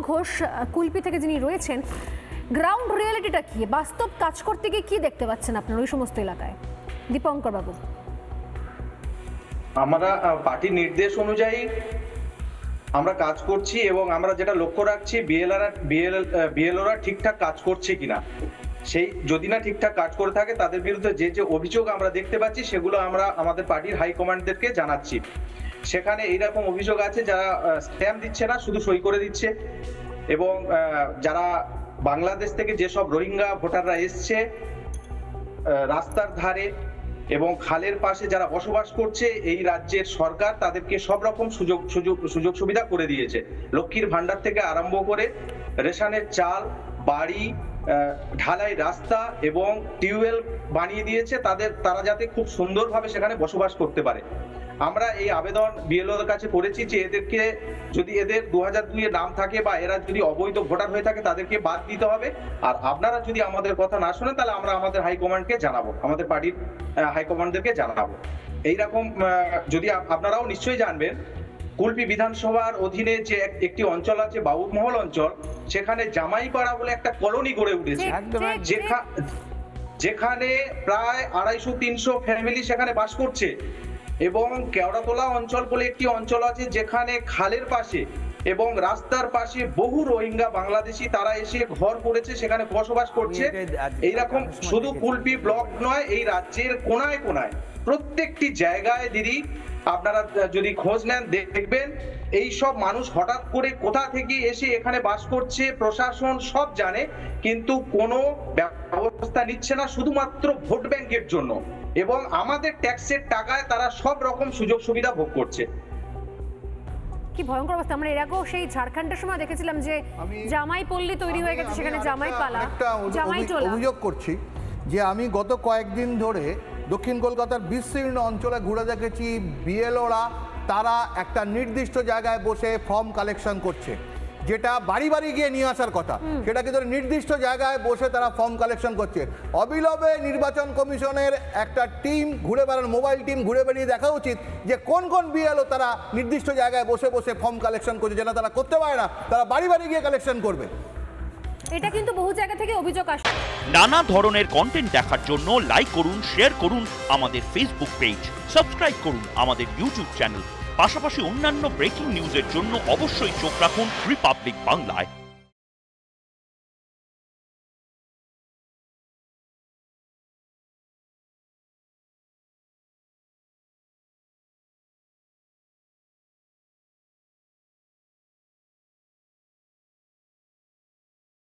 ঘোষ কুলপি থেকে যিনি রয়েছেন, গ্রাউন্ড রিয়েলিটিটা কি, বাস্তব কাজ করতে গিয়ে কি দেখতে পাচ্ছেন আপনার ওই সমস্ত এলাকায়? দীপঙ্কর বাবু। আমরা পার্টির নির্দেশ অনুযায়ী আমরা কাজ করছি এবং আমরা যেটা লক্ষ্য রাখছি বিএলওরা ঠিকঠাক কাজ করছে কিনা। সেই যদি না ঠিকঠাক কাজ করে থাকে তাদের বিরুদ্ধে যে যে অভিযোগ আমরা দেখতে পাচ্ছি সেগুলো আমরা আমাদের পার্টির হাইকমান্ডদেরকে জানাচ্ছি। সেখানে এইরকম অভিযোগ আছে যারা স্ট্যাম্প দিচ্ছে না, শুধু সই করে দিচ্ছে, এবং যারা বাংলাদেশ থেকে যেসব রোহিঙ্গা ভোটাররা এসছে রাস্তার ধারে এবং খালের পাশে যারা বসবাস করছে, এই রাজ্যের সরকার তাদেরকে সব রকম সুযোগ সুবিধা করে দিয়েছে। লক্ষ্মীর ভান্ডার থেকে আরম্ভ করে রেশনের চাল, বাড়ি, ঢালাই রাস্তা এবং টিউবওয়েল বানিয়ে দিয়েছে তারা যাতে খুব সুন্দরভাবে সেখানে বসবাস করতে পারে। আমরা এই আবেদন বিএলওদের কাছে করেছি যে এদেরকে যদি এদের 2002 নাম থাকে বা এরা যদি অবৈধ ভোটার হয়ে থাকে তাদেরকে বাদ দিতে হবে। আর আপনারা যদি আমাদের কথা না শোনেন তাহলে আমরা আমাদের হাইকমান্ডকে জানাবো, আমাদের পার্টির হাইকমান্ডদেরকে জানাবো। এইরকম যদি আপনারাও নিশ্চয়ই জানবেন, কুলপি বিধানসভার অধীনে যে একটি অঞ্চল আছে বাবুরমহল অঞ্চল, সেখানে জামাইপাড়া বলে একটা কলোনি গড়ে উঠেছে, যেখানে প্রায় 250-300 ফ্যামিলি সেখানে বাস করছে। এবং কেওড়াতলা অঞ্চল বলে একটি অঞ্চল আছে যেখানে খালের পাশে এবং রাস্তার পাশে বহু রোহিঙ্গা বাংলাদেশি তারা এসে ঘর করেছে, সেখানে বসবাস করছে। এইরকম শুধু কুলপি ব্লক নয়, এই রাজ্যের কোনায় কোনায় প্রত্যেকটি জায়গায় দিদি আপনারা যদি খোঁজ নেন দেখবেন এই সব মানুষ হঠাৎ করে কোথা থেকে এসে এখানে বাস করছে, প্রশাসন সব জানে, কিন্তু কোনো ব্যবস্থা নিচ্ছে না, শুধুমাত্র ভোট ব্যাংকের জন্য এবং আমাদের ট্যাক্সের টাকায় তারা সব রকম সুযোগ সুবিধা ভোগ করছে। কি ভয়ঙ্কর অবস্থা! আমরা এর আগেও সেই ঝাড়খণ্ডের সময় দেখেছিলাম যে জামাই পল্লী তৈরি হয়ে গেছে, সেখানে জামাই পালা, জামাই টোলা। অভিযোগ করছি যে আমি গত কয়েকদিন ধরে দক্ষিণ কলকাতার বিস্তীর্ণ অঞ্চলে ঘুরে দেখেছি বিএলওরা তারা একটা নির্দিষ্ট জায়গায় বসে ফর্ম কালেকশন করছে, যেটা বাড়ি বাড়ি গিয়ে নিয়ে আসার কথা সেটাকে ধরে নির্দিষ্ট জায়গায় বসে তারা ফর্ম কালেকশন করছে। অবিলম্বে নির্বাচন কমিশনের একটা টিম ঘুরে বেড়ানো, মোবাইল টিম ঘুরে বেরিয়ে দেখা উচিত যে কোন কোন বিএলও তারা নির্দিষ্ট জায়গায় বসে বসে ফর্ম কালেকশন করছে, যেটা তারা করতে পারে না, তারা বাড়ি বাড়ি গিয়ে কালেকশন করবে। এটা কিন্তু বহু জায়গা থেকে অভিযোগ আসে। নানা ধরনের কন্টেন্ট দেখার জন্য লাইক করুন, শেয়ার করুন আমাদের ফেসবুক পেজ, সাবস্ক্রাইব করুন আমাদের ইউটিউব চ্যানেল। পাশাপাশি অন্যান্য ব্রেকিং নিউজের জন্য অবশ্যই চোখ রাখুন রিপাবলিক বাংলায়।